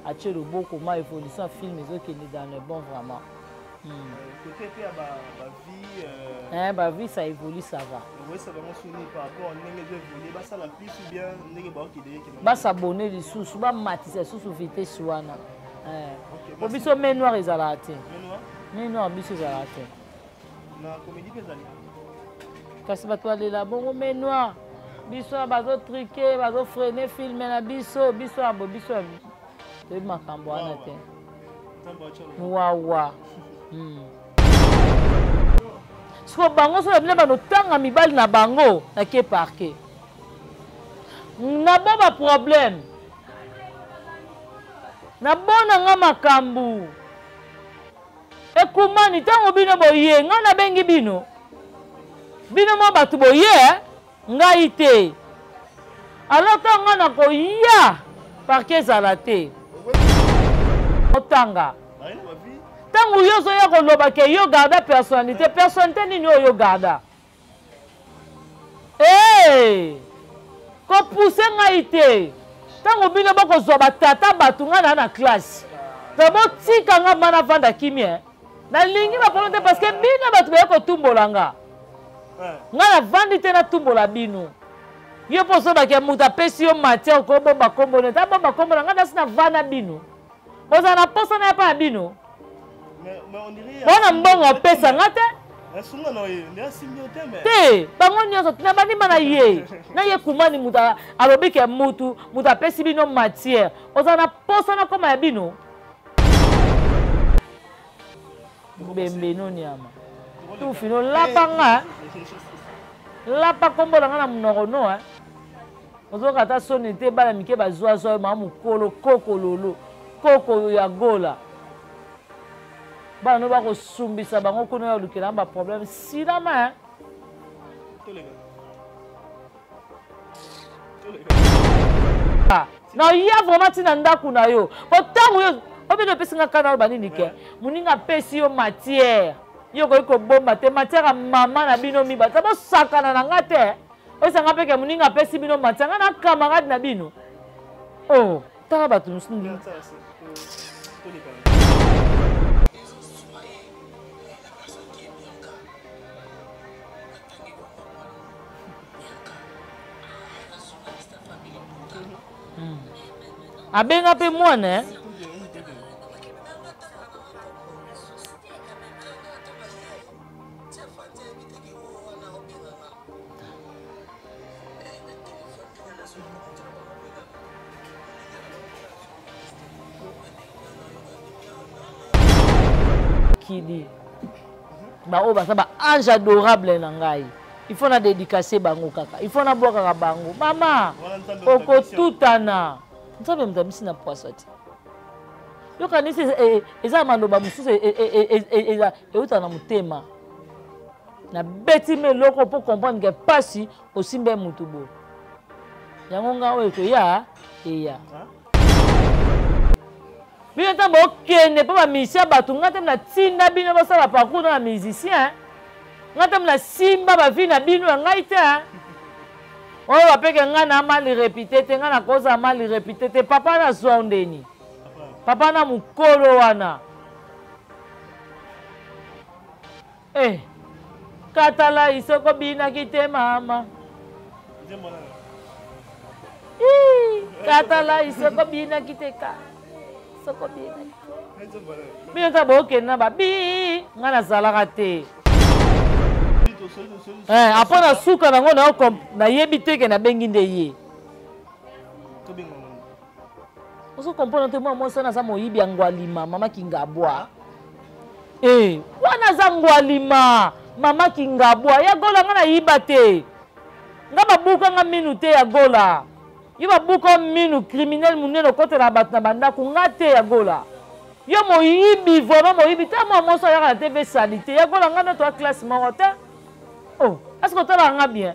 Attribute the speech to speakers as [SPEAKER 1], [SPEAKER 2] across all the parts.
[SPEAKER 1] atie le beau comment évolution film qui est dans le bon vraiment.
[SPEAKER 2] Côté
[SPEAKER 1] bah vie ça évolue ça va.
[SPEAKER 2] Oui ça va m'en par rapport à n'importe évoluer bah ça la plus ou bien n'importe qui dit.
[SPEAKER 1] Bah s'abonner les sous bah matisser sous vitesse souana. Pour biso mais noir ils allaient rater. Mais noir biso ils allaient rater.
[SPEAKER 2] Na comédie pesali.
[SPEAKER 1] Kasi bato alela bongo mais noir. Biso bazo triquer bazo freiner filmer na biso abo biso te makambo wana te. Wawa. Siko bango so bina bano tanga mibali na bango na ke parquet. Na ba problème. Na bona nga makambu. Ekumani tango bino boye nga na bengi bino. Bino mo batu boye ngai te. Alors tanga na ko ya parquet zalate. Otanga. Tango yo so ya ko loba ke yo garda personnalité nini yo garda. Ko pousser ngai te. Tango bino bako zo batata batu nga na classe. D'abord tika nga mana vanda kimie. Na lingi ba polonte parce que bino batu ba ko tumbolanga. Nga na vandi te na tumbola bino. Yo poso ba ke muta pesi yo matière ko bomba kombo ne ta bomba kombo nga na sina vana bino. Oza na posa na pa bino.
[SPEAKER 2] Mais on dirait
[SPEAKER 1] bona mbongo pesa ngate.
[SPEAKER 2] Sunga no ye, ndia simiote me.
[SPEAKER 1] Te, bango nyoso tina bani mana ye. Na ye kumani muta alobi ke muta pesi bino matière. Oza na posa na koma ya bino. Bembe no nyama. Tu fino lapanga. Lapa kombo na ngana mnoko no Ozo kata soni te bala mike bazwa zo mamu kolo koko lolo. Koko ya gola. Ba no ba ko sumbisa bango kuno ya lukela ba problème sinama na ya vraiment tina ndaku na yo otango yo obino pesinga kana ba nini ke muninga pesi yo matière yo ko bomba te matière mama na bino mi ba tabo sakana na ngate o sanga peke muninga pesi bino matière na camarade na bino tanga batu musundi abenga pe mwana kidi ba o ba saba ange adorable na ngai il faut na dédicacer bango kaka il faut na boka ka bango mama oko tutana nzabe mdamisi na poisati yo kanisi eza maloba mususu euta na mutema na beti me loko pour comprendre que pasi osimbe mutu bo yango nga oyo ya eya bino ntango okende mpo bamisien bato nga teme na tinda bino basala parcours na musicien nga teme na simba bavi na bino ya ngai te oyo bapeke nga na mali repite te nga na koza mali repite te papa na zwa ndeni papa na mokolo wana katala isoko binaki te mama katala isoko binaki te ka soko binaki bino ta bokende na babi nga nazalaka te apo na suka nango nayebi teke nabengi nde ye ozo comprendre te mwa mwasi wana aza moyibi ya ngwalima mama kingabwa wana aza ngwalima mama kingabwa ya gola nga nayiba te nga babuka nga minu te ya gola yo babuka minu criminel munene okotela bato na bandako nga te ya gola yo moyibi vraiment moyibi te mwa mwasi ayaka na tv sali te ya gola nga nde toa classe moko te est-ce que otala nga bien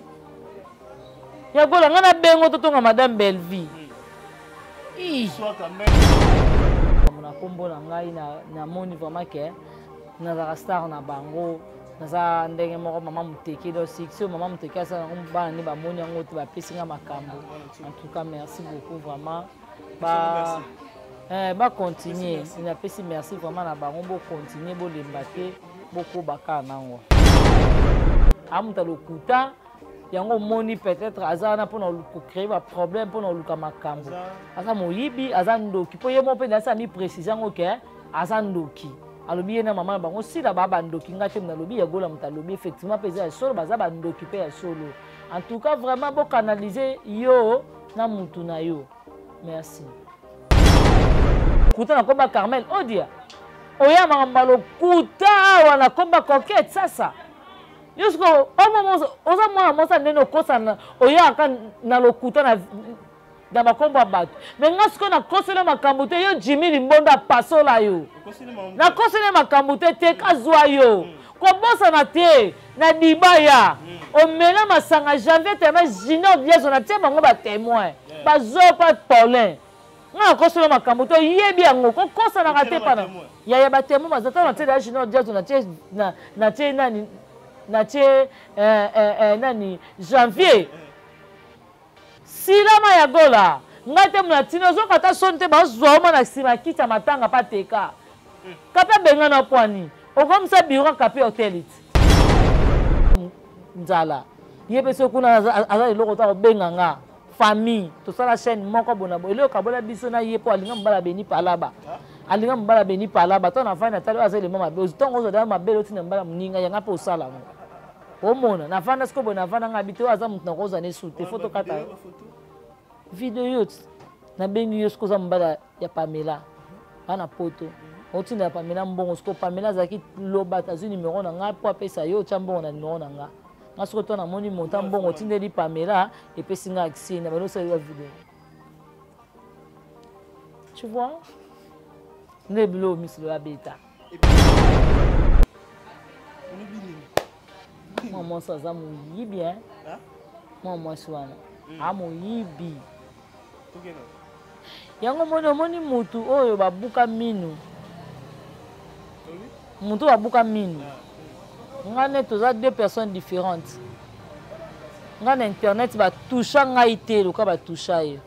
[SPEAKER 1] ya gola nga na bengo totonga madame Belleville na kombo na ngai namoni vraiment ke nazalaka star na bango naza ndenge moko mama muteke do six mama muteke asala nango bana nde bamoni yango te bapesi nga makambo en tout cas merci beaucoup vraiment Ba continuer. Il a fait merci vraiment na bango bo continuer bo lembate boko baka nango. Amuta lokuta yango moni peut-être azana pour créer un problème pour nous makambo. Asa moyibi azandoki po yemo pe na sa mi précision OK azandoki. Alobi na maman bango si la baba ndoki ngate na lobi ya gola mutalobi effectivement pesa ya solo baza ba ndoki pe ya solo. En tout cas vraiment bo canaliser yo na mutu na yo. Merci. Kuta na komba Carmel odia. Oya mambalo kuta wana komba coquette sasa. Yusko oza mwana mosa ndeno kosa na oya kan na lokuta na bakomba bato. Mais ngasko na kosele makambo te yo Jimmy Limbonda pasola yo. Na kosele makambo te kazwa yo. Kobosa na te na dibaya. O mena masanga janvier te na Junior Diazo na tie bango ba témoin. Bazo pas Paulin. Na kosele makambo te yebi yango ko kosa na te pana. Ya ba témoin bazata na tie na Junior Diazo na tie na tie nani na tie nani janvier. Silama ya gola ngate mna tino zo kata sonte bazwa ma na sima kita matanga pateka. Kape benga na pwani. Okomsa bureau kape hotelit. Nzala. Yebe so kuna azali loko ta benga nga famille to sala chaîne moko bonabo. Ele kabola biso na yepo alinga mbala beni palaba. Alinga mbala beni palaba to na fana tali azali mama be ozitongo zo da mabelo tina mbala mninga yanga po sala ngo. Omona na fana sko bona fana ngabito aza mutna koza ne sute photo kata. Video yot na bengi yosko za mbala ya Pamela. Ana poto. Otina ya Pamela mbongo sko Pamela zaki loba tazu numéro na nga po apesa yo chambongo na numéro na nga. Ngasko to na moni monta mbongo tindeli Pamela et puis singa accès na balo sa vidéo. Tu vois? Ne blo mislo ya beta. Maman ça za muyibi hein? Maman swana. Amuyibi. Yango moni mutu oyo babuka minu. Mutu babuka minu. Ngane toza deux personnes différentes. Ngane internet ba toucha ngai te loka ba toucha ye.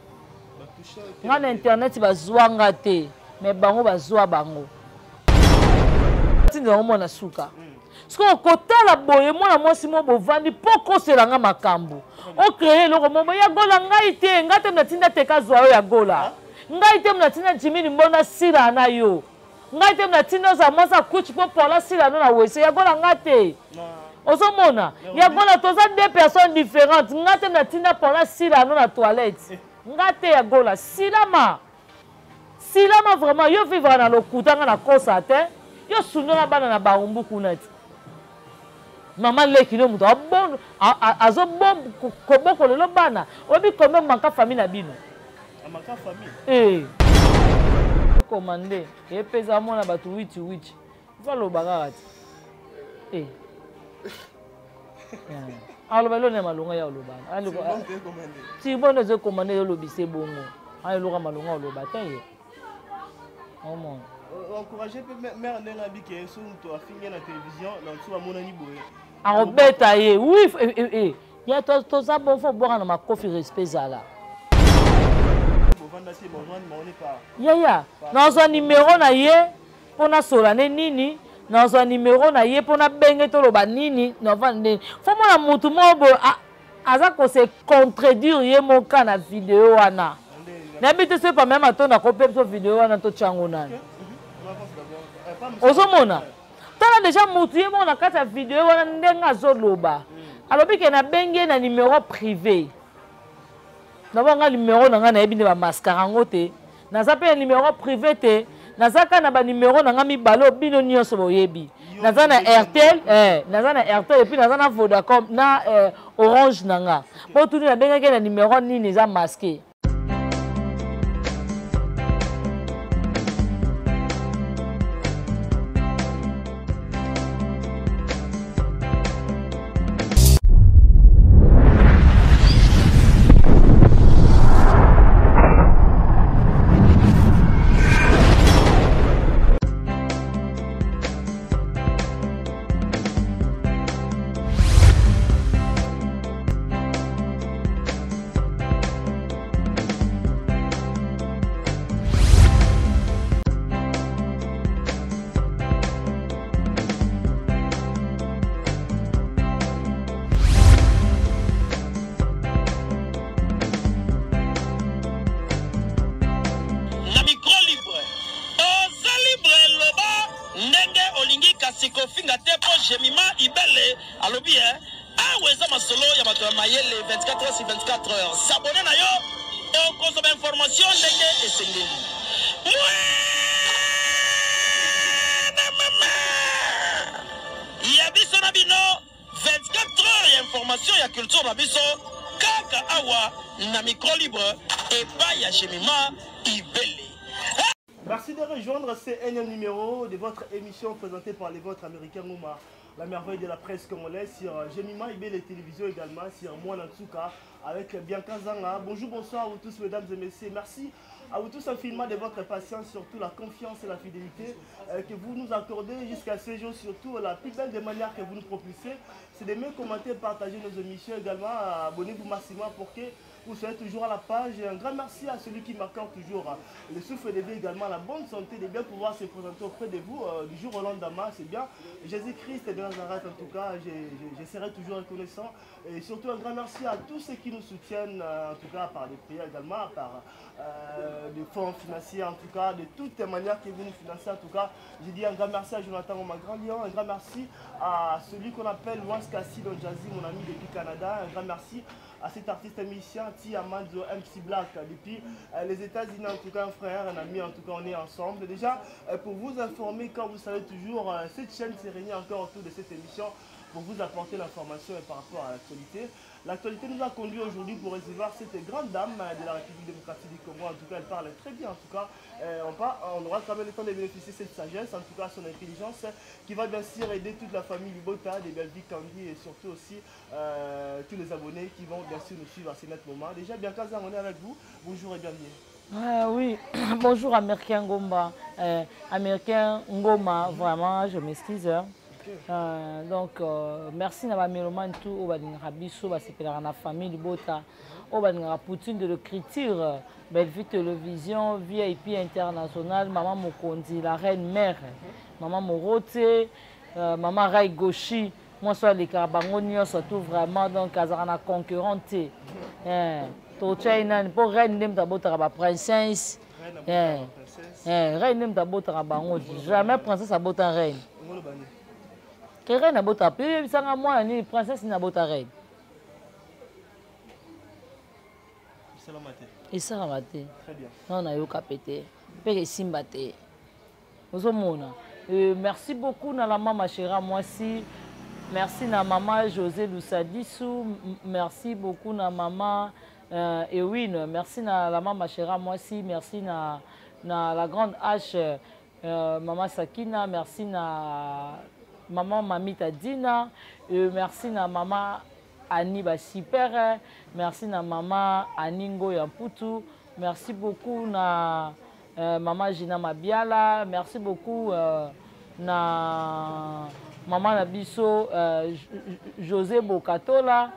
[SPEAKER 1] Ngane internet ba zwanga te mais bango ba zwa bango. Tinga omona suka. Sko kotala boye mwana mwasi mo bovandi poko selanga makambo. O créer loko mobo ya gola ngai te ngate mna tinda teka zwa yo ya gola. Ngai te mna tinda Jimmy Limbonda sila na yo. Ngai te mna tinda za mwasa kuchi po pola sila no na wese ya gola ngate. Ozo mona ya gola toza deux personnes différentes. Ngate mna tinda pola sila no na toilette. Ngate ya gola silama. Silama vraiment yo vivre na lokutanga na kosa te. Yo sunona bana na barumbu kunati. Maman leki no muto abon azo bom koboko lelo bana obi comme manka famille na bino
[SPEAKER 2] manka famille
[SPEAKER 1] commandé et pesa mona batu 8 va lo bagati alo balo ne malunga ya lo bana alo ti bono zo commandé lo bise bongo alo lo malunga lo bataye au monde
[SPEAKER 2] encourager mère nena bike so to afinga na télévision na tsuba mona ni boye
[SPEAKER 1] en beta ye oui ya to ça bon faut boire na makofi respect zala ya na numéro na ye pona sola ne nini na numéro na ye pona benge to loba nini na vande faut mona mutu mobo aza ko se contredire ye mon cas na vidéo wana na bité c'est pas même atona ko pepso vidéo wana to chango nani ozomona tala déjà mutu ye mona kata vidéo wana ndenga zoloba alobi ke na benge na numéro privé na bonga numéro na nga na yebi ne ba mascara ngote na zape numéro privé te na zaka na ba numéro na nga mibalo bino nyonso boyebi na za na RTL na za na RTL et puis na za na Vodacom na Orange na nga po tuni na benge ke na numéro nini za masqué.
[SPEAKER 3] siko finga tepo Jemima Ibele alobi ah weza masolo ya bato mayele 24 heures sur 24 heures s'abonner na yo et consommer information ndenge esengeli ya biso na bino 24 heures ya information ya culture na biso kaka awa na micro libre et pas ya Jemima Ibele.
[SPEAKER 2] Merci de rejoindre ce énième numéro de votre émission présentée par les vôtres américains Ngouma, la merveille de la presse congolaise sur Jemima Ibele télévision également, sur Mwana Tsuka avec Bianca Zanga. Bonjour, bonsoir à vous tous mesdames et messieurs. Merci à vous tous infiniment de votre patience, surtout la confiance et la fidélité que vous nous accordez jusqu'à ce jour, surtout la plus belle des manières que vous nous propulsez, c'est de mieux commenter, partager nos émissions également, abonnez-vous massivement pour que vous soyez toujours à la page. Et un grand merci à celui qui m'accorde toujours le souffle de vie, également la bonne santé, de bien pouvoir se présenter auprès de vous du jour au lendemain. C'est bien. Jésus-Christ de Nazareth, en tout cas, je serai toujours reconnaissant. Et surtout un grand merci à tous ceux qui nous soutiennent, en tout cas par des prières également, par des fonds financiers, en tout cas, de toutes les manières que vous nous financez. En tout cas, je dis un grand merci à Jonathan, mon grand lion, un grand merci à celui qu'on appelle Wans Kassi Don Jazzy, mon ami depuis Canada, un grand merci à cet artiste musicien Tiamanzo MC Black depuis les États-Unis, en tout cas un frère, un ami, en tout cas on est ensemble. Déjà pour vous informer, quand vous savez toujours, cette chaîne s'est réunie encore autour de cette émission pour vous apporter l'information par rapport à l'actualité. L'actualité nous a conduit aujourd'hui pour recevoir cette grande dame de la République démocratique du Congo. En tout cas, elle parle très bien. En tout cas, on aura quand même le temps de bénéficier de cette sagesse, en tout cas son intelligence, qui va bien sûr aider toute la famille Libota, des Belgiques Candy et surtout aussi tous les abonnés qui vont bien sûr nous suivre à ce net moment. Déjà, bien qu'à on est avec vous. Bonjour et bienvenue.
[SPEAKER 1] Oui, bonjour Américain Ngomba. Américain Ngoma, vraiment, je m'excuse. Donc, merci à Mélomane tout au Badinrabiso, c'est que la famille Libota, au Badinra Poutine de l'écriture, Bellevue Télévision, VIP International, Maman Mokondi, la reine mère, Maman Morote, Maman Rai Goshi, moi soit les Carabangonios, surtout vraiment, donc, Kazarana concurrente. Tochaïnan, pour reine nem d'abota la princesse. Reine nem d'abota la bango, jamais princesse abota reine. Que reine abota, puis ça a moi, ni princesse n'abota reine. Et ça a maté. Très bien. On a eu capété. Père Simbate. Merci beaucoup à la maman chérie, moi aussi. Merci à maman José Lussadissou. Merci beaucoup à maman Ewin. Merci à la maman chérie, moi aussi. Merci à la grande H, maman Sakina. Merci à maman Mamita Dina. Merci à maman Annie Basipere. Merci à maman Aningo Yamputu. Merci beaucoup à maman Gina Mabiala. Merci beaucoup na maman Nabiso José Bokatola,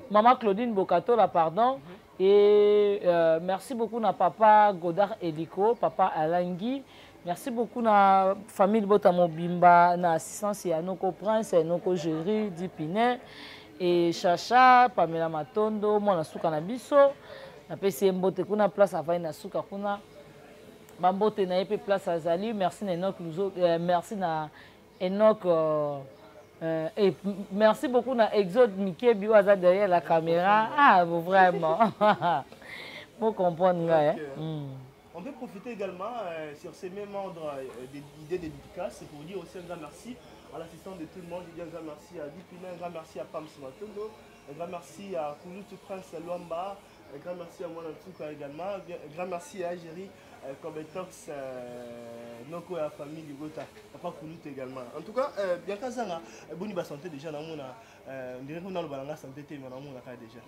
[SPEAKER 1] maman Claudine Bokatola, pardon. Et merci beaucoup à papa Godard Eliko, papa Alangui. Merci beaucoup à la famille Botamo Bimba, na assistance à Noko Prince, Noko Géry, Dipiné, et Chacha, Pamela Matondo, Mona Souka Nabiso. Na PCM Bote kuna place à na Souka kuna. Bambote na épée place à Zali. Merci à Enoch merci à Enoch. Et merci beaucoup à Exode Mickey Biwaza derrière la caméra. Ah, vraiment. Pour comprendre.
[SPEAKER 2] On peut profiter également sur ces mêmes ordres d'idées de dédicaces pour dire aussi un grand merci à l'assistant de tout le monde. Je dis un grand merci à Dipina, un grand merci à Pam Matondo, un grand merci à Kouloutou Prince Luamba, un grand merci à Mwana Tsuka également, un grand merci à Algérie, Kobetox, Noko et la famille du Gota, Papa Kouloutou également. En tout cas, bien qu'à ça, Boni ba santé déjà, on dirait qu'on a le balanga santé, mais on a déjà.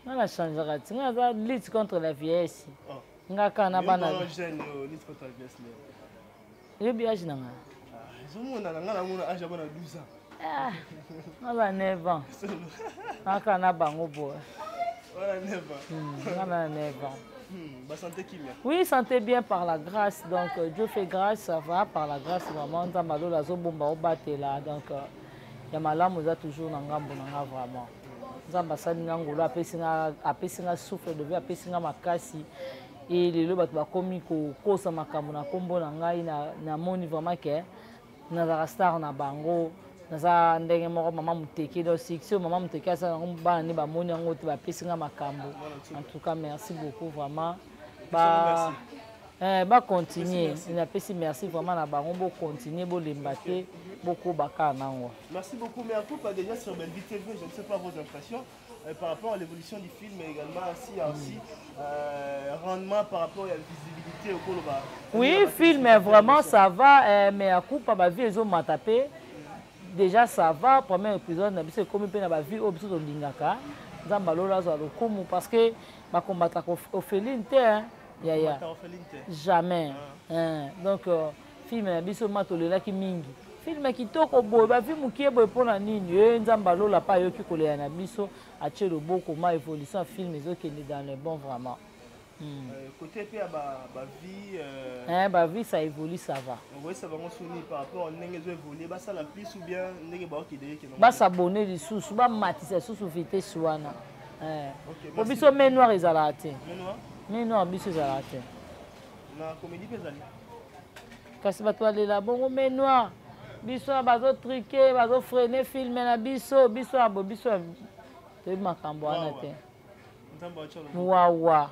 [SPEAKER 1] On a changé, on a lutte contre la vieillesse. Nga kana bana
[SPEAKER 2] jeune lutte contre la vieillesse.
[SPEAKER 1] Yo biage nanga.
[SPEAKER 2] Zomona nanga mona âge abona 12 ans.
[SPEAKER 1] On a 9 ans. Nga na bango bo.
[SPEAKER 2] Voilà 9 ans.
[SPEAKER 1] On a 9 ans.
[SPEAKER 2] Bah santé qui bien.
[SPEAKER 1] Oui, santé bien par la grâce. Donc Dieu fait grâce, ça va par la grâce vraiment. Nzambalo la zo bomba o batela donc ya malamu za toujours na ngambo na nga vraiment. Nzamba sani ngolo apesinga souffle de vie apesinga makasi. Et les lois bakomi ko kosa makambo na kombo na ngai na moni vraiment que nazalaka star na bango naza ndenge moko mama muteke do succès mama muteke asa bana ne bamoni yango te bapesi nga makambo. En tout cas merci beaucoup vraiment ba continuer napesi merci vraiment na bango bo continuer bo lembate beaucoup baka nango.
[SPEAKER 2] Merci beaucoup mais à coup pas déjà sur Belle Vie TV, je ne sais pas vos impressions par rapport à l'évolution du film mais également aussi rendement par rapport à la visibilité au Koloba.
[SPEAKER 1] Oui, film vraiment ça va mais à coup pas ba vie ezo matapé. Déjà ça va premier épisode na biso comme pe na ba vie obiso to lingaka. Nzamba lola zo lokumu parce que ba combattre au Féline te hein. Ya. Jamais. Donc film na biso matolela ki mingi. Film kitoko boye ba film ki boye pona nini nzamba lola pa yoki kolela na biso atie loboko ma évolution film ezokende dans le bon vraiment.
[SPEAKER 2] Côté puis
[SPEAKER 1] ba vie ça évolue ça va.
[SPEAKER 2] Oui ça va on par rapport à ndenge zo évoluer ba ça la plus ou bien ndenge ba ki derrière
[SPEAKER 1] ba s'abonner lisusu ba matisa susu vitesse wana. Bo biso main noir ezala te. Mais non, biso ezala te.
[SPEAKER 2] Na comédie pezali.
[SPEAKER 1] Kasi bato balela bongo mais noir. Biso bazo triquer, bazo freiner film na biso abo biso te makambo wana te. Wawa.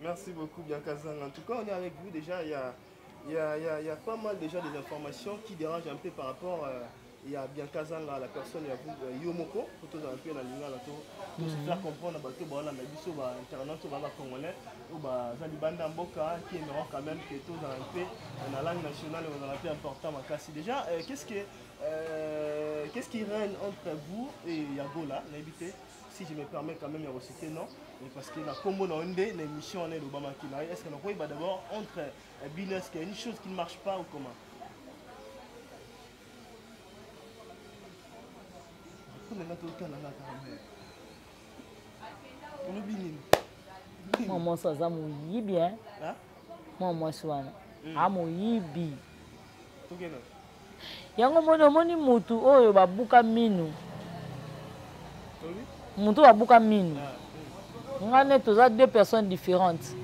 [SPEAKER 2] Merci beaucoup Bianca Zang. En tout cas, on est avec vous déjà il y a pas mal déjà des informations qui dérangent un peu par rapport il y a Bianca Zang la personne il y a vous Yomoko photo un peu la ligne là pour se faire comprendre bato ba la biso ba internet ba congolais ou ba Zalibanda Mboka qui aimeront quand même que tout un peu dans la langue nationale on a un peu important makasi déjà qu'est-ce qui règne entre vous et Yagola l'habité si je me permets quand même de reciter non parce que la combo dans une émission on est de Obama qui est-ce que nous va d'abord entre Bines qu'il y a une chose qui ne marche pas ou comment
[SPEAKER 1] Moi ça za moyibi hein moi swana amoyibi yango moni mutu oyo babuka minu mutu babuka minu ngane toza deux personnes différentes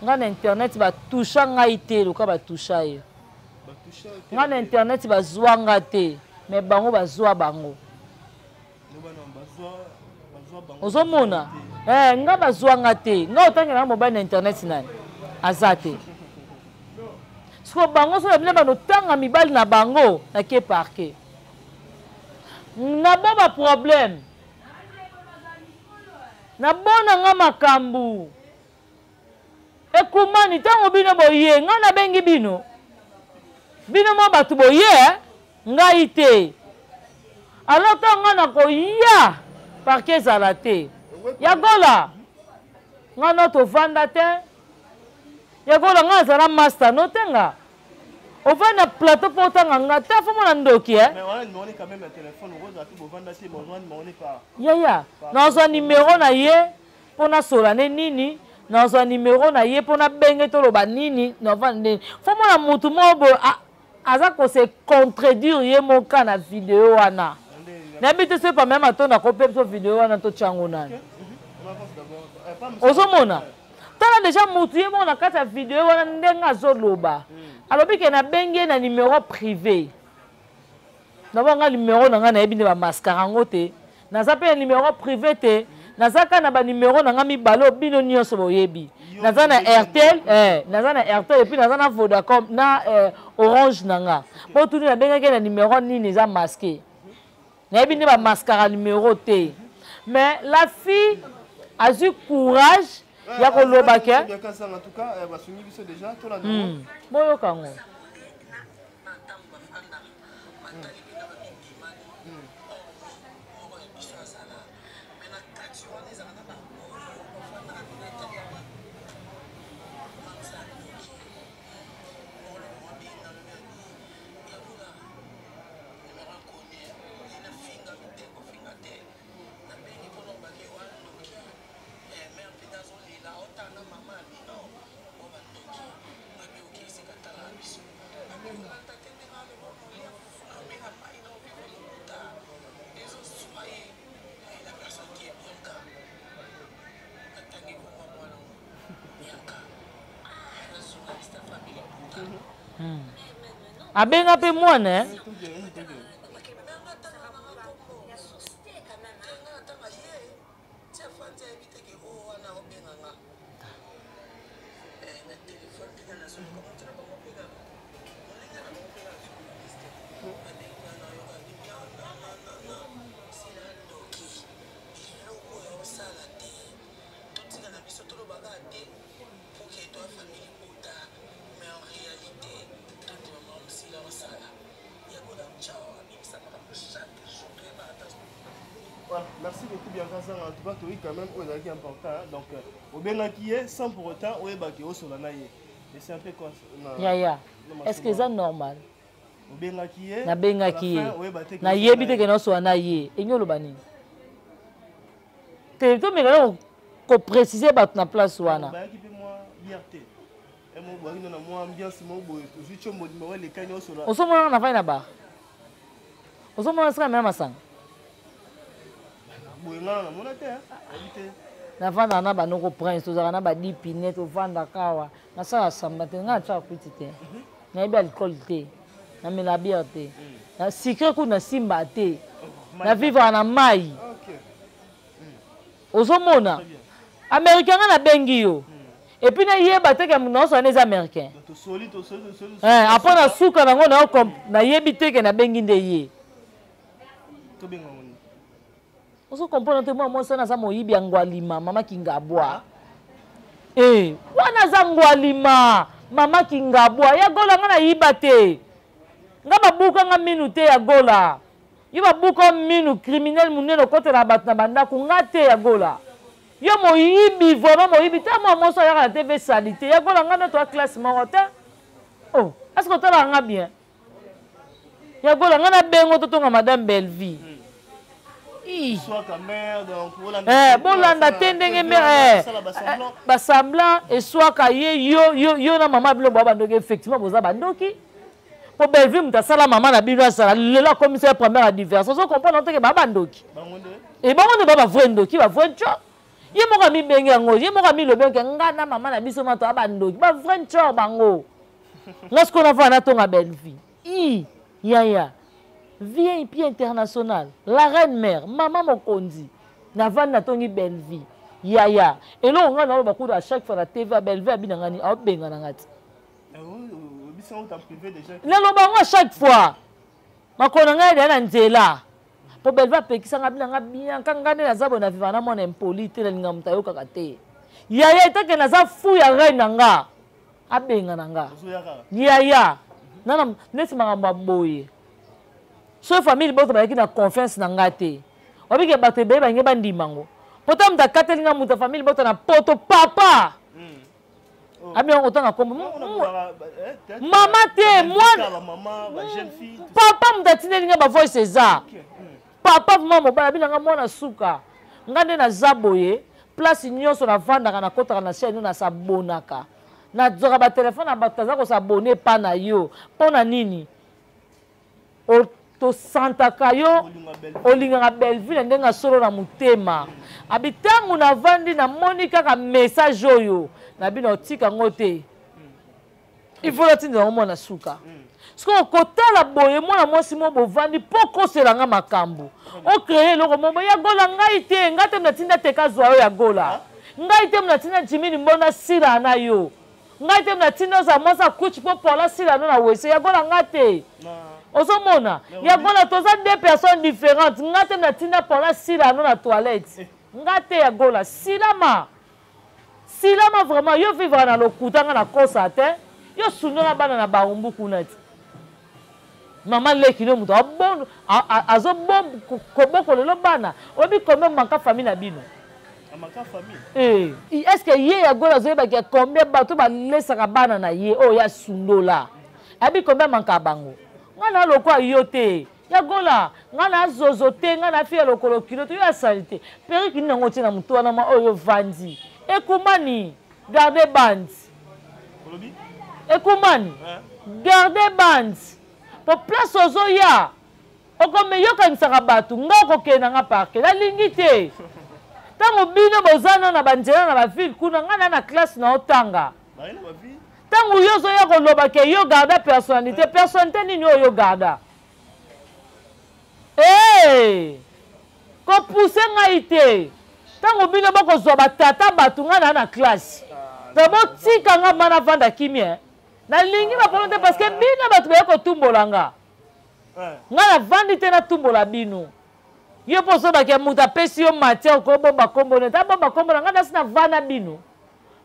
[SPEAKER 1] ngane internet ba toucha ngai te loka ba toucha yo ngane internet ba zwanga te mais bango ba zwa bango ozomona nga ba zwanga te nga otangela mobile na internet nani azate siko bango so bine bano tanga mibali na bango na ke parquet na ba problème na bona nga makambu ekumani ntango bino boye nga na bengi bino mo bato boye ngai te alors ntango nga na koya parke ezala te yagola nga no tovanda te yagola nga azala master no te nga ovanda na plateau mpo otanga nga te fo mona ndoki yaya nazwa nimero na ye mpo nasola ne nini nazwa nimero na ye mpo nabenge toloba nini novanda fo mona mutu moko boye aza kose contredire ye moka na video wana nayebi te so pa meme atonda kope biso video wana totyango nani ozomona tala deja mutu ye moko na kati ya video wana ndenge azoloba alobi ke nabenge na numero privé nabo nga numero na nga nayebi nde bamaskara yango te naza mpe na numero privé te naza kaka na banumero na nga mibale bino nyonso boyebi naza na Airtel epuis naza na Vodacom na Orange na nga mpo tuni nabengaki na numero nini eza maske nayebi nde bamaskara numero te mais la fille azwi courage ya koloba ke boyoka ngo Abenga pe mwana
[SPEAKER 2] Voilà, merci beaucoup Bianca. En tout cas, tu quand même qui est important. Hein. Donc, au bien qui est, sans pour autant, au est au sur la naïe. Et c'est un peu quoi?
[SPEAKER 1] Ya. Est-ce que c'est normal?
[SPEAKER 2] Au bien qui est.
[SPEAKER 1] Na benga qui est. Na yebite que non soit na ye. Et nous le bani. T'es tout mais là qu'on précise bat na place wana.
[SPEAKER 2] Ba qui peut moi liberté. Et moi boire na moi ambiance moi boy. Juste au mode moi les canons sur la.
[SPEAKER 1] On se mona na fa na ba. On se mona sera même asang. Na vanda na banoko prince tozaka na ba 10 pinette ovanda kawa na sala samba te nga tsa kuti te na yebi alcool te na mela bière te na secret ku na simba te na vivre na mai ozomona américain nga na bengi yo et puis na yeba te ke no so na américain après na suka nango na yebi te ke na bengi nde ye on se comprend que moi ça na za moyibi angwalima mama kingabwa wana za ngwalima mama kingabwa ya gola nga na yiba te nga babuka nga minu te ya gola yo babuka minu criminel munene kote na bato na bandako nga te ya gola yo moyibi vraiment moyibi te mo so ya na TV salite ya gola nga na to classe moko te oh est-ce que tu nga bien ya gola nga na bengo to nga madame Belleville
[SPEAKER 2] soit ta mère donc
[SPEAKER 1] bolanda te ndenge mère basemblant et soit ka ye yo na mama bilo baba ndoki effectivement boza bandoki po Belleville mutasala mama na bino asala lela commissaire première à divers so comprendre te ke baba ndoki et bango baba vrai ndoki ba vrai cho ye moko mi bengi yango ye moko mi lobe ke nga na mama na biso mato ba ndoki ba vrai cho bango lorsqu'on a vu na tonga Belleville ya vie puis international la reine mère maman mokonzi na vanda na tongi Belleville ya et là on a na beaucoup à chaque fois la TV à Belleville abinanga ni a benga na ngati lelo bango à chaque fois makona ngai na nzela po Belleville pekisanga binanga bien kanga ne nazabo na vivana mona impolite na linga mutayo kaka te ya itake na za fou ya reine nanga abenga nanga ya nana nesi mangamba boye so famille boto ba na confiance na ngate obike bato be ba ngeba ndimango poto mta katelinga muta famille boto na poto papa abi on otanga kombo mama te moi papa mta tinelinga ba voice eza papa mama mobala binanga mwana suka ngande na zaboye place nyonso na vanda na kotaka na chaîne na sabonaka na zoka ba téléphone na bataza ko s'abonner pa na yo pona nini to santaka yo olingaka Belleville ndenga solo na mutema abitangu na vandi na moni kaka message oyo na bino tika ngote il faut latinda omona suka sko kotala boye mwana mwasi mo bovandi poko selanga makambo o créer loko mobo ya gola ngai te ngate mna tinda teka zwa yo ya gola ngai te mna tinda jimini mbona sira na yo ngai te mna tinda za mwasa kuchi po pola sira no na wese ya gola ngate ozomona ya gola toza deux personnes différentes ngate na tinda pona sila no na toilette ngate ya gola silama vraiment yo vivre na lokuta nga na kosa te yo sunona bana na barumbu kuna ti mama leki no muto abondo azo bom koboko lelo bana obi combien manka famille na bino
[SPEAKER 2] manka famille
[SPEAKER 1] est-ce que ye ya gola zo ba ke combien bato ba lesaka bana na ye o ya sundola abi combien manka bango ngana lokwa yo te ya gola ngana zozo te ngana fie lokolo kilo to ya salite periki nango te na muto wana ma oyo vandi ekumani garder band ekumani garder band po place ozo ya okome yokanisaka bato nga okokenda nga parke nalingi te ntango bino bozana na banzela na bavile kuna ngana na classe na otanga Tant que yo zoya koloba ke yo garda personnalité, personnalité nini yo garda. Ko pousser ngai te. Tant que bino bako zoba tata batunga na classe. D'abord tika nga mana vanda kimie. Na lingi ba polonte parce que bino batu ba ko tumbolanga. Nga na vandi te na tumbola bino. Yo poso ba ke muta pesi yo matière ko bomba kombo ne ta bomba kombo nga na sina vana bino.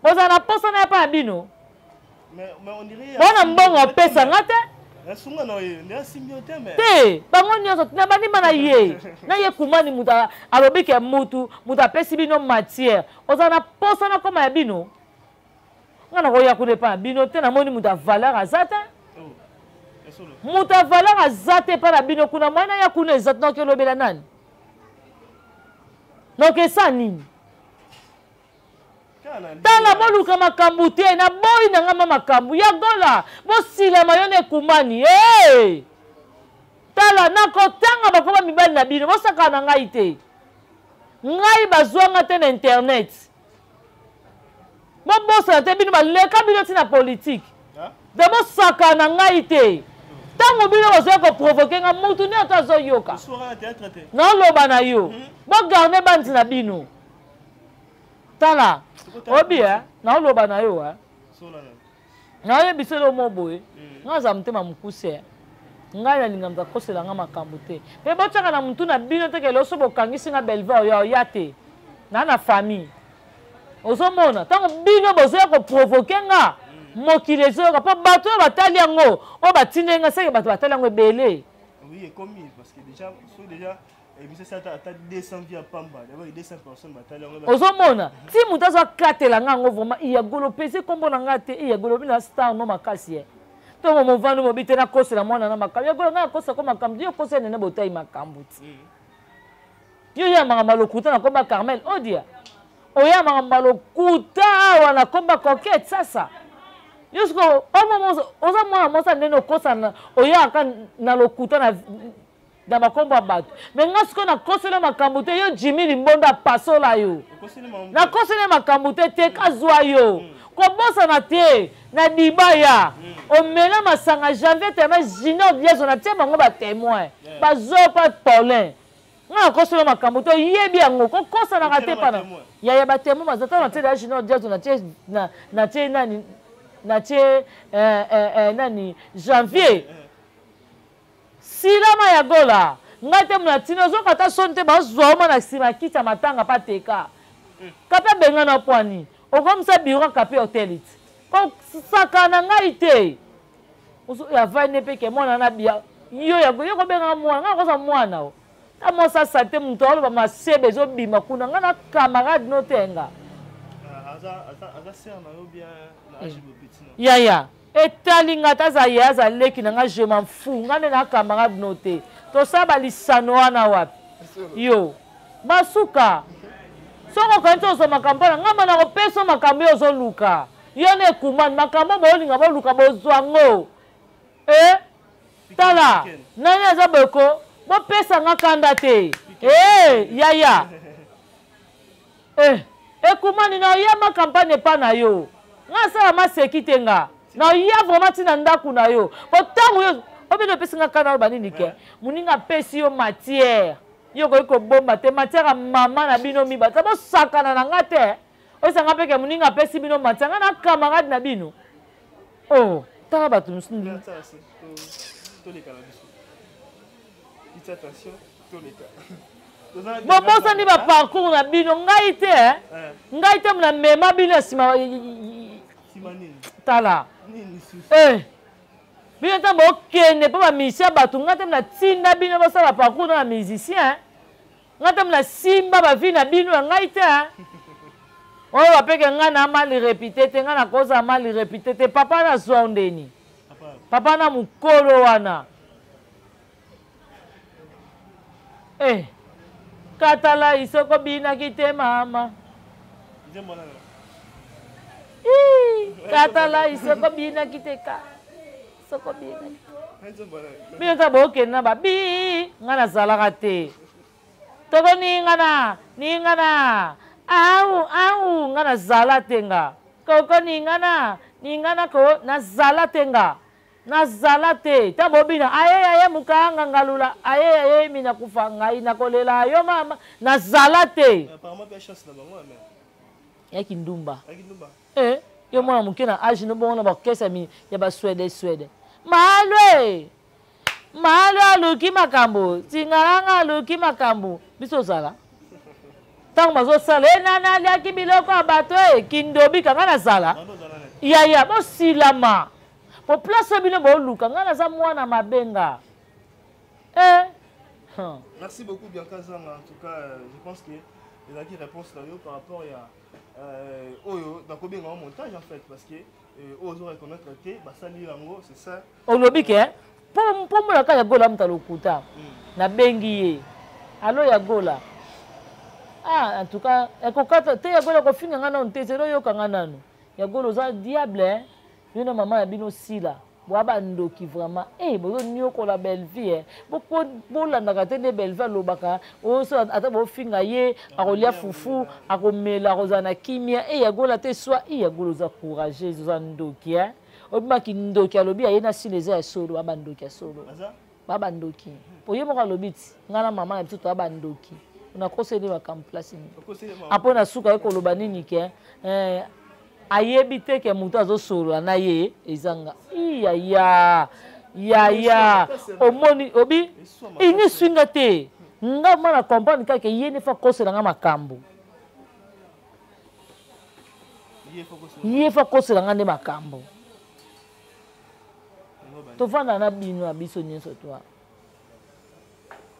[SPEAKER 1] Boza na posa na pa bino.
[SPEAKER 2] Mais on dirait
[SPEAKER 1] bona mbongo pesa ngate
[SPEAKER 2] sunga no ye ndia symbiote mais
[SPEAKER 1] te bango nyoso na bani mana ye na ye kumani muta alobike muta pesi bino matière oza na posa na koma ya bino ngana ko ya kude pa bino te na moni muta valeur azata muta valeur azate pa na bino kuna mwana ya kuna ezat no ke lobela nani no ke sanini tala boluka makambu te na boyi na ngama makambu ya gola bosilama yo ne kumani tala nakotanga bakoma mibali na bino bosaka na ngai te ngai bazwanga te na internet bobosana te bino baleka bino ti na politike de bosaka na ngai te ntango bino bozoya koprovoke nga mutu nde oto azoyoka naoloba na yo bogarde bandi na bino tala obi naoloba na yo nayebisela omo boye nga aza motema mokuse ngai nalinga moto akosela nga makambo te mpe botyaka na motu na bino te kele oso bokangisi nga belva oyo oya te na famille ozomona ntango bino bozoya koprovoke nga mokili ezoyoka mpo bato oyo batali yango oyo batindi nga seke bato batali yango ebele
[SPEAKER 2] oui ekomi parce que déjà et puis ça a 200 vies à Pamba, d'abord 200 personnes bataillon.
[SPEAKER 1] Ozomona, ti muta zo katela ngango vraiment iya golo pese kombo na ngate iya golo bina star no makasi e. To mo vanu mo bite na kosa na mwana na makambo. Ya golo na kosa ko makambo, yo kosa nene botai makambo ti. Yo ya manga lokuta na komba Carmel odia. Oya manga lokuta wana komba coquette sasa. Yusko oza mwana mosa nene kosa na oya kan na lokuta na makombo bato mais nga siko na kosele makambo te yo Jimmy Limbonda pasola yo na kosele makambo te kazwa yo kobosana te na dibaya omena masanga janvier te na Junior Diazo na tie bango ba témoin bazo pa Paulin nga kosele makambo te yebi yango kokosana ka te pana ya ba témoin bazata na tie da Junior Diazo na tie nani janvier silama ya gola ngate mna tino zo kata sonte bazwa ma na sima kita matanga pateka kape benga na pwani okomsa biro kape hotelit ko sakana ngai te uso ya vane peke mwana na bia yo ya go ko benga mwana nga ko sa mwana o ta mosa sate mtolo ba masebe zo bima kuna nga na camarade no tenga
[SPEAKER 2] aza ser na yo bien na ajibo petit
[SPEAKER 1] ya etalinga taza yaza leki na nga je m'en fous nga ne na camarade noté to saba lisano wana wapi yo basuka soko kanto so makambo nga mana ko peso makambo yo zo luka yo ne kumani makambo bo linga bo luka bo zwango tala nani aza boko bo pesa nga kanda te yaya kumani na ya ma campagne pa na yo nga sala ma sekite nga na ya vraiment tina ndaku na yo otango yo obino pesi nga kana banini ke muninga pesi yo matière yo ko bomba te matière mama na bino mi bata bo sakana na ngate o sanga peke muninga pesi bino matière nga na camarade na bino tala batu musindi
[SPEAKER 2] to les cas biso attention to les cas
[SPEAKER 1] bobosa ni ba parcours na bino ngai te mna mema bino sima tala bino ntango okende mpo bamisien bato nga te mna tinda bino bosala parcours na musicien nga te mna simba bavi na bino ya ngai te oyo bapeke nga na mali repite te nga na koza mali repite te papa na zwa ndeni papa na mokolo wana katala isoko binaki te mama katala isoko binaki te ka soko binaki bino ta bokende na babi nga nazalaka te toko ningana au nga nazala te nga koko ningana ningana ko nazala tenga nazala te tambo bina aye mukanga ngalula aye mina kufa ngai nakolela yo mama nazala te
[SPEAKER 2] apparemment pas chance na bango mais
[SPEAKER 1] yaki ndumba yo mwana muke na age no bona ba kesa mi ya ba Suède malwe aluki makambo tingalanga aluki makambo biso zala tango bazosala nana liaki biloko ya bato kindobi kanga na zala yaya bosilama po place bino boluka nga naza mwana mabenga
[SPEAKER 2] Merci beaucoup Bianca Zanga. En tout cas, je pense que il a qui réponse là par rapport à Oyo dans combien en montage en fait parce que Ozo reconnaître que basali lango c'est ça.
[SPEAKER 1] Olobi ke pour moi ka ya gola mtalokuta na bengi ye. Allo ya gola. En tout cas, ekokata te ya gola ko finga ngana ntezero yo kanga nanu. Ya gola za diable Bino maman ya bino sila. Boaba ndoki vraiment. Bozo nyoko la belle vie. Boko bola ndakate ne belle vie lobaka. Oso ata bo finga ye, akolia fufu, akomela rozana kimia. Ya gola te soit ya gola za courage za ndoki Obima ki ndoki alobi ya na sileza ya solo, baba ndoki ya solo. Baba ndoki. Oye moko alobiti, ngana maman ya biso to baba ndoki. Una kosele ba kam place ni. Apona suka eko loba nini ke ayebi te ke mutu azosolola na ye ezanga ya omoni obi ini swinga te nga mwana comprendre kaka ye ne fa kosela nga makambo ye fa kosela nga nde makambo tovanda na bino ya biso nyonso toa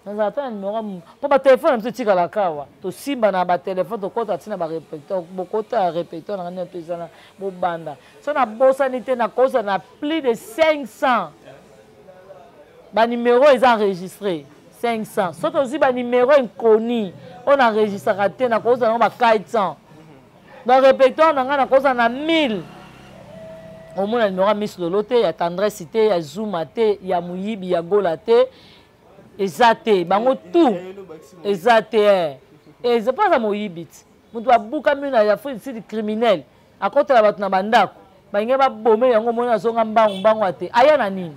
[SPEAKER 1] nazata numéro po ba téléphone mso tikala kawa to simba na ba téléphone to kota tina ba répéteur bokota répéteur na ngana to ezana bo banda so na bosa ni te na kosa na plus de 500 ba numéro est enregistré 500 so to aussi ba numéro inconnu on enregistre te na kosa na ba 400 ba répéteur na ngana kosa na 1000 au moins numéro Miss Lolote ya tendresse te ya Zuma te ya muyibi ya gola te Ezate, bango tout. Ezate, et c'est pas ça mon yibit. Mon doit bouka mina ya fou ici criminel. À côté la batna bandako. Bange ba bomé yango mona zonga mbango ate. Aya na nini?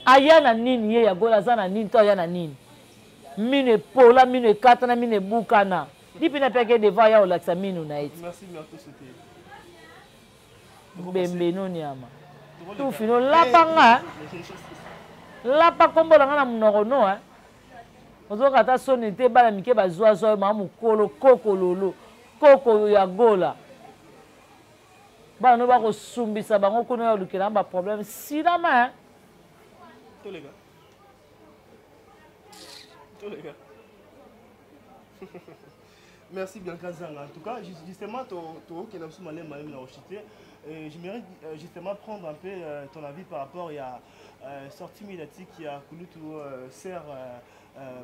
[SPEAKER 1] Aya na nini ye ya gola za na nini to aya na nini? Mine pola mine katana mine bukana. Dipi na peke devant ya olaksa minu na iti.
[SPEAKER 2] Merci merci c'était.
[SPEAKER 1] Bembe no nyama. Tout fino lapanga. Lapa kombo langa na munoko no ozoka ta soni te bala mike bazwa zo ma mukolo koko lolo koko ya gola bana ba ko sumbisa bango kuna ya lukela ba problème silama
[SPEAKER 2] tous les gars merci Bianca Zanga. En tout cas justement to qui n'a pas mal même la rechuter j'aimerais justement prendre un peu ton avis par rapport à sortie médiatique qui a connu tout sœur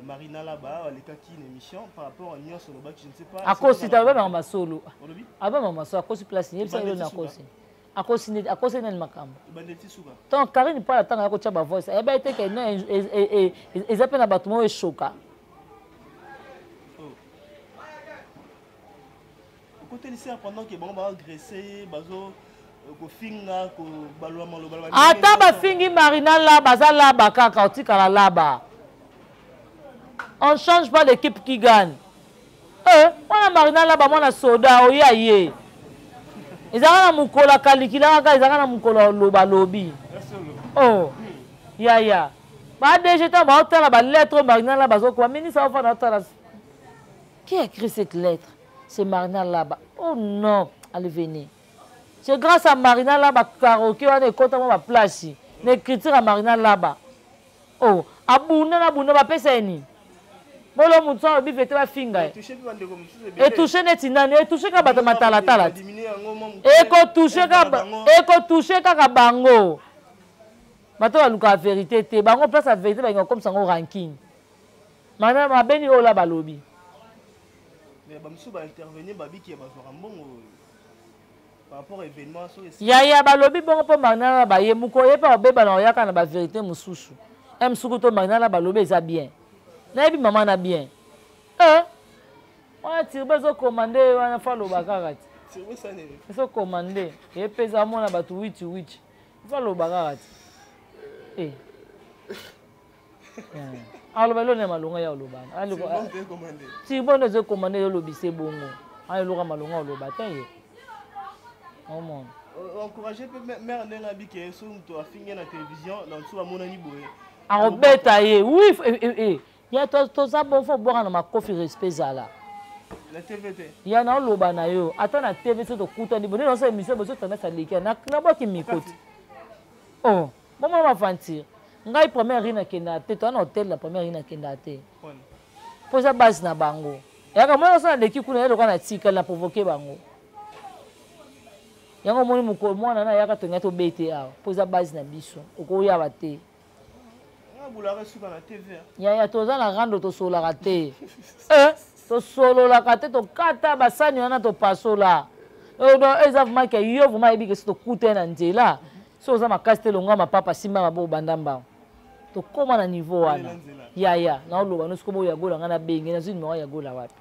[SPEAKER 2] Marina là-bas, les cas qui une émission par rapport à Nios Soloba, je ne sais pas.
[SPEAKER 1] À cause de ta maman solo. Ah ben maman solo, à cause de place, il y a ça à cause. À cause de n'el makam. Tant Karine pas attendre à côté de ma voix. Eh ben était que non ils appellent à bâtiment et choca.
[SPEAKER 2] Côté lycée pendant que bon va agresser, bazo
[SPEAKER 1] ata bafingi Marina laba za laba kaka otikala laba on change pas l'équipe qui gagne wana Marina laba mwana soda oya ye ezaka na mukola kalikila kaka ezaka na mukola loba lobi ya ba DG ta ba otala ba lettre Marina laba zokwa ministre va faire otala qui a écrit cette lettre c'est Marina laba oh non allez venez. C'est grâce à Marina là-bas, karaoké, on est content de la place. L'écriture à Marina là-bas. Oh, abouna, ba peseni. Bolo mutso obi fete ba finga. Et toucher netinane, et toucher ka bata matala tala. Et ko toucher ka bango. Bato ba luka vérité te, bango place la vérité ba comme ça ngo ranking. Marina ma beni o la balobi.
[SPEAKER 2] Mais ba mso ba intervenir ba biki ba zo rambongo. Par rapport à l'événement,
[SPEAKER 1] ya balobi bongo po Marina ba ye muko ye pa obeba na oyaka na ba vérité mususu. Suku to Marina la balobi eza bien. Na bi maman na bien. On a tiré bezo commander wana fa lo bakaka. Il faut commander. Et puis ça mon abatu 8. Il faut le bagarre. Eh. Alors ben l'on malonga ya olobana. Si bon de commander le lobby bongo. Alors le malonga olobata ye. Oh mon.
[SPEAKER 2] Encourager mère Nengabi qui est sur toi finir la télévision dans tout mon ani boye.
[SPEAKER 1] En bêta ye. Oui il y a tout ça bon faut boire dans ma coffee respect là.
[SPEAKER 2] La TVT.
[SPEAKER 1] Il y a na olobana yo. Attends la TVT to kuta ni bonne dans cette émission besoin de mettre leki na ba ki mikote. Oh, maman va fantir. Ngai première rina kenda te to na hotel la première rina kenda te. Po za base na bango. Ya ka mo sa leki kuna elo kana tika la provoquer bango. Yango moni muko mwana na yaka to ngato bete awa. Po za base na biso. Oko ya ba te. Ya to za na rando to sola ka te. To solo la ka te to kata basani wana to pasola. Do ezaf make yo vuma ebi ke to kute na nzela. So za makasite longa mapapa simba mabo bandamba. To koma na niveau wana. Ya na oloba no sikobo ya gola ngana bengi na zini mo ya gola wapi.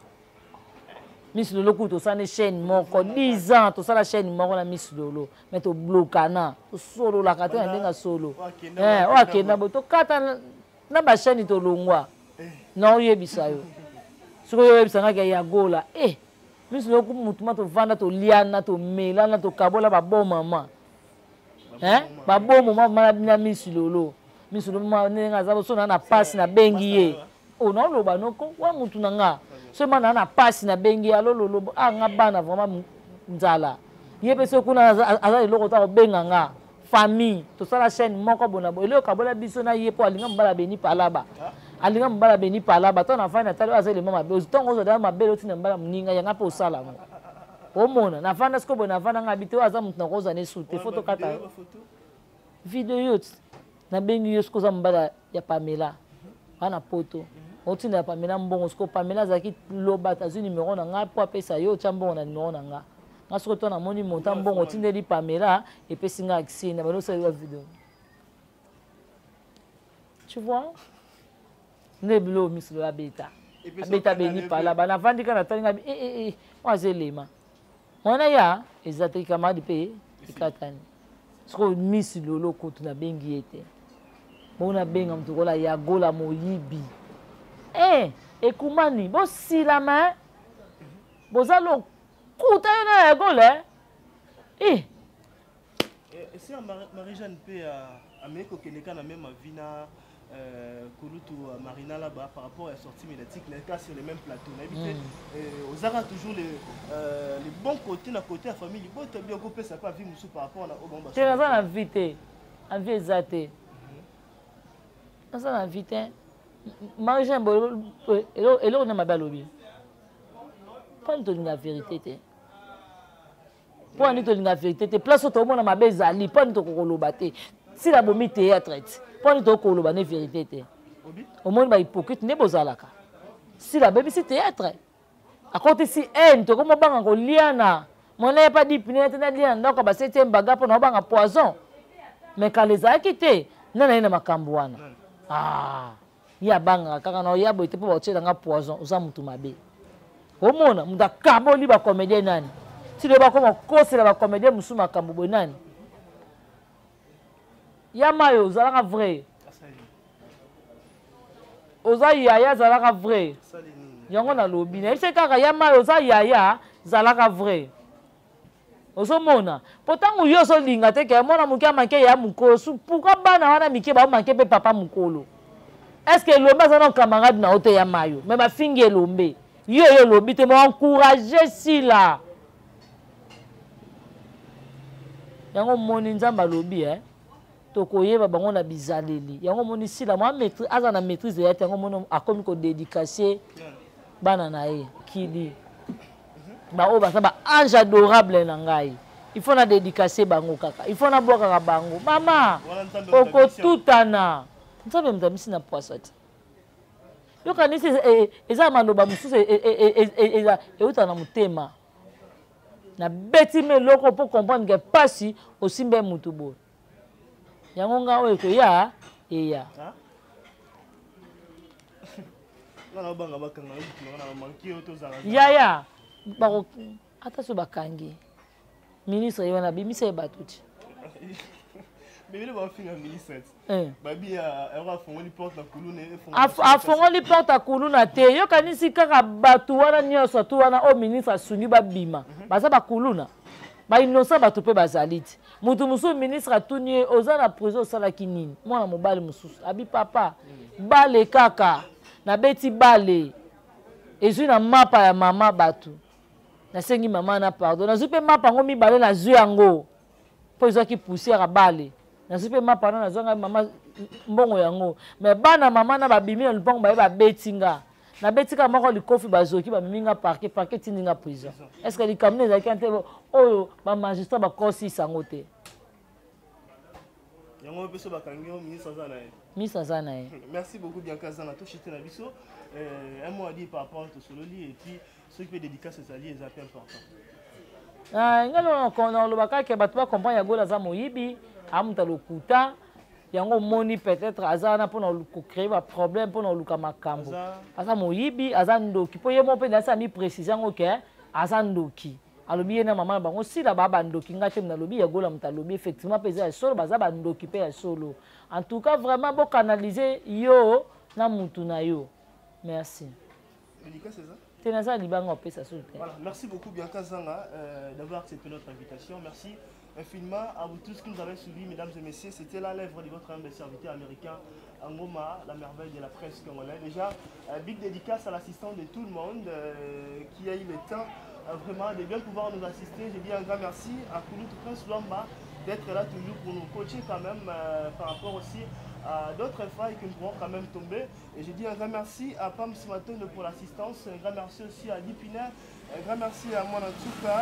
[SPEAKER 1] Miss Lolo to sane chaîne moko 10 ans to sala chaîne moko na Miss Lolo mais to blokana to solo la kata na ndenga solo wakenda bo to kata na ba chaîne to longwa na oyebisa yo siko yo yebisa ngaka ya gola Miss Lolo mutuma to vanda to liana to melana to kabola ba bon mama ba bon mama na Miss Lolo ma nenga zabo so na passe na bengi ye na loba noko wa mutu nanga so mana na passe na bengi alolo nga bana vraiment nzala yebe so kuna aza eloko ta benga nga famille to sala chaîne moko bona bo eloko kabola biso na yepo alinga mbala beni palaba to na fana talo aza le mama be tongo zo da mabe loti na mbala mninga yanga po sala mo omona na fana sko bona fana nga bito aza mutu na koza ne sute photo kata video na bengi yo sko za mbala ya Pamela ana poto otina Pamela mbongo sko Pamela zaki loba tazu numéro na nga po apesa yo tia mbongo na numéro na nga ngasko to na moni monta mbongo tindeli Pamela et pe singa accès na bano sa vidéo tu vois ne bilo Miss Lolo abeta beni pala bana vandika na talinga moi zelema mwana ya ezatri kamadi pe ikatani sko Miss Lolo ko tuna bengi ete bona benga mtu kola ya gola moyibi ekumani bo silama bozalo kuta na ya gola
[SPEAKER 2] si Marie-Jeanne peut amener Kokeneka na même vina Kolutu Marina là-bas par rapport à la sortie médiatique les cas sur les mêmes plateaux aux arts toujours les bons côtés d'un côté la famille bon tu bien coupé ça pas vie musu par rapport au bon
[SPEAKER 1] c'est la invité exaté ça invité Marie-Jeanne elle on a ma balobi pas de la vérité pour aller de la vérité place au monde ma bezali pas de kolobate si la bomi théâtre pas de kolobane vérité au monde ba hypocrite ne bozalaka si la baby c'est théâtre à côté si to comme banga ko liana mon n'est pas dit pinete na liana donc ba 7e baga pour na banga poison mais quand les a quitté na makambo wana ya banga kaka na ya boite po ba nga poison uza mutu mabe omona muda kaboli ba comédien nani si le ba ko kosela ba comédien musu makambo bo nani ya mayo zalaka vrai oza yaya zalaka vrai yango na lobi na ese kaka ya mayo oza yaya zalaka vrai ozomona potango yo so linga te ke mona mukia manke ya mukolo su pourquoi bana wana mike ba manke pe papa mukolo est-ce que lombe ça non camarade na ote ya mayo mais ba fingi lombe yo lobi te mo encourager si la yango moni nzamba lobi to koyeba bango na bizaleli yango moni si la mo maîtrise aza na maîtrise ya yango moni akomi ko dédicacer bana na ye kidi ba o ba sa ba ange adorable na ngai il faut na dédicacer bango kaka il faut na boka bango mama oko tutana nzambe mtamisi na poisati yo kanisi eza maloba mususu euta na mutema na beti me loko pour comprendre que pasi osimbe mutu bo yango nga oyo to ya eya ya bako Attention bakangi. Ministre Yohana bimisa batuti.
[SPEAKER 2] Mais il va finir ministre. Babi a fongoli porte la Kouloune.
[SPEAKER 1] A fongoli porte la Kouloune te. Yo kanisi kaka batu wana nyoso tu wana o ministre suni ba bima. Baza ba Koulouna. Ba innocent batu pe bazaliti. Mutu musu ministre atunye oza na prison sala kinini. Mwana mobali mususu. Abi papa. Bale kaka. Na beti bale. Ezui na mapa ya mama batu. Na sengi mama na pardon. Na zupe mapa ngomi bale na zui yango. Po ezaki poussière a bale. Na zupe mapa na zonga mama mbongo yango. Mais bana mama na babimi na lupango baye ba betinga. Na betika moko likofi bazoki ba minga parquet tindinga prison. Est-ce que les camions ezaki ante oyo ba magistrat ba kosi sango te.
[SPEAKER 2] Yango peso bakangio ministre Zana.
[SPEAKER 1] Ministre Zana.
[SPEAKER 2] Merci beaucoup Bianca Zana to chité na biso. Un mot à dire par rapport au Sololi et puis ceux qui fait dédicace aux alliés c'est important.
[SPEAKER 1] Ngalo kono lobaka ke batu ba comprendre ya gola za moyibi amuta lokuta yango moni peut-être azana pona ko créer ba problème pona luka makambo aza moyibi aza ndoki po yemo pe nasa mi précision que aza ndoki alobi na mama bango sila baba ndoki ngate na lobi ya gola muta lobi effectivement pesa solo baza ba ndoki pe ya solo en tout cas vraiment bo canaliser yo na mutu na yo merci
[SPEAKER 2] dédicace c'est ça.
[SPEAKER 1] Voilà,
[SPEAKER 2] merci beaucoup Bianca Zanga d'avoir accepté notre invitation. Merci infiniment à vous tous qui nous avez suivis, mesdames et messieurs. C'était la lèvre de votre humble serviteur américain, Angoma, la merveille de la presse congolaise. Déjà, big dédicace à l'assistant de tout le monde qui a eu le temps vraiment de bien pouvoir nous assister. Je dis un grand merci à Koulout Prince Lomba d'être là toujours pour nous coacher quand même par rapport aussi à d'autres failles qui nous pourront quand même tomber. Et je dis un grand merci à Pam Simatone pour l'assistance, un grand merci aussi à Dipina, un grand merci à Mwanatsuka,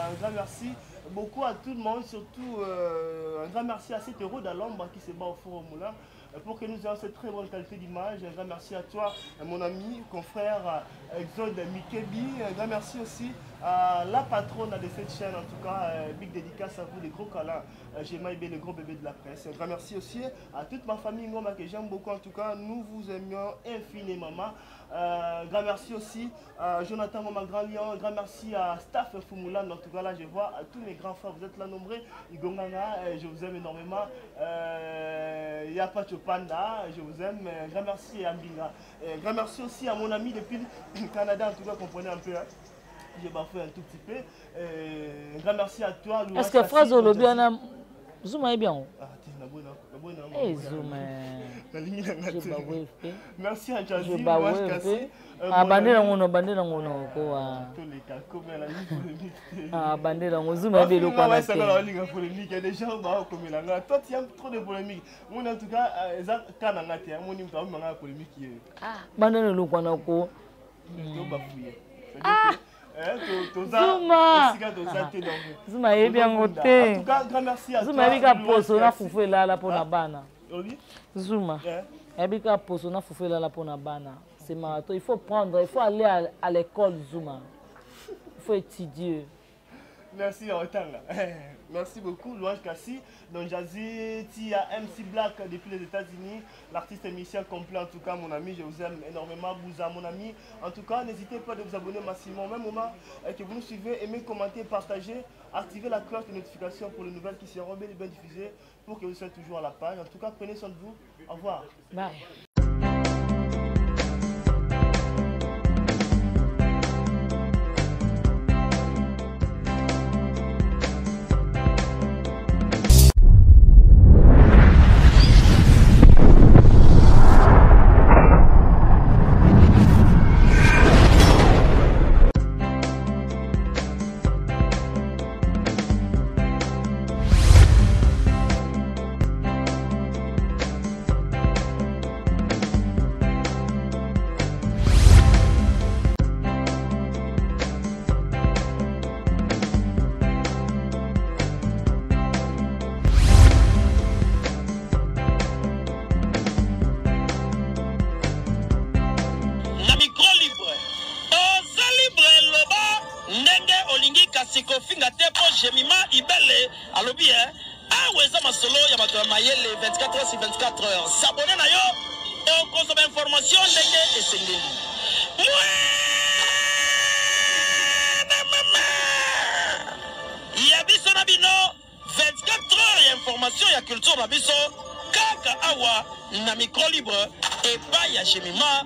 [SPEAKER 2] un grand merci beaucoup à tout le monde, surtout un grand merci à cet héros d'Alomba qui se bat au Forum Moulin pour que nous ayons cette très bonne qualité d'image. Un grand merci à toi, mon ami, confrère Exode Mikebi. Un grand merci aussi à la patronne de cette chaîne, en tout cas, big dédicace à vous, les gros câlins. J'ai Maïbé, le gros bébé de la presse. Un grand merci aussi à toute ma famille Ngoma que j'aime beaucoup, en tout cas, nous vous aimions infiniment. Un grand merci aussi à Jonathan Mama Grand Lion. Un grand merci à Staff Fumoulan. En tout cas, là, je vois à tous mes grands frères, vous êtes là nombreux. Igonganga, je vous aime énormément. Yapacho Panda, je vous aime. Un grand merci à Mbinga. Un grand merci aussi à mon ami depuis le Canada, en tout cas, comprenez un peu. Hein. J'ai bafoué un tout petit peu. Un grand merci à toi.
[SPEAKER 1] Est-ce que phrase au lobby, Zouma est bien.
[SPEAKER 2] Eh,
[SPEAKER 1] Zouma.
[SPEAKER 2] Merci à Jazzy.
[SPEAKER 1] Bandera ngono, bandera ngono quoi. Ah, bandera ngono, Zouma est bien le quoi.
[SPEAKER 2] C'est la ligne polémique. Il y a des gens qui ont commis la. Toi, tu aimes trop de polémiques. Moi, en tout cas, ça quand on a été, moi, on a eu une polémique.
[SPEAKER 1] Ah, bandera le quoi nako.
[SPEAKER 2] Ah.
[SPEAKER 1] Zouma Zouma est bien côté.
[SPEAKER 2] En tout cas, grand merci à toi.
[SPEAKER 1] Zouma est bien poso na fufu là pour na bana. Zouma est bien poso na fufu là pour na bana. C'est marathon. Il faut prendre, il faut aller à l'école Zouma. Il faut étudier.
[SPEAKER 2] Merci Otanga. Merci beaucoup Louange Kassi. Donc Jazzy, Tia, MC Black depuis les États-Unis, l'artiste émission complet en tout cas mon ami, je vous aime énormément. Bouza mon ami. En tout cas, n'hésitez pas de vous abonner massivement. Au même moment que vous nous suivez, aimez, commentez, partagez, activez la cloche de notification pour les nouvelles qui seront bien diffusées pour que vous soyez toujours à la page. En tout cas, prenez soin de vous. Au revoir.
[SPEAKER 1] Bye.
[SPEAKER 3] Jemima Ibele alobi aweza masolo ya bato ya mayele 24 heures sur 24 heures. S'abonner na yo et consommer information ndenge esengeli. culture na biso kaka awa na micro libre epai ya Jemima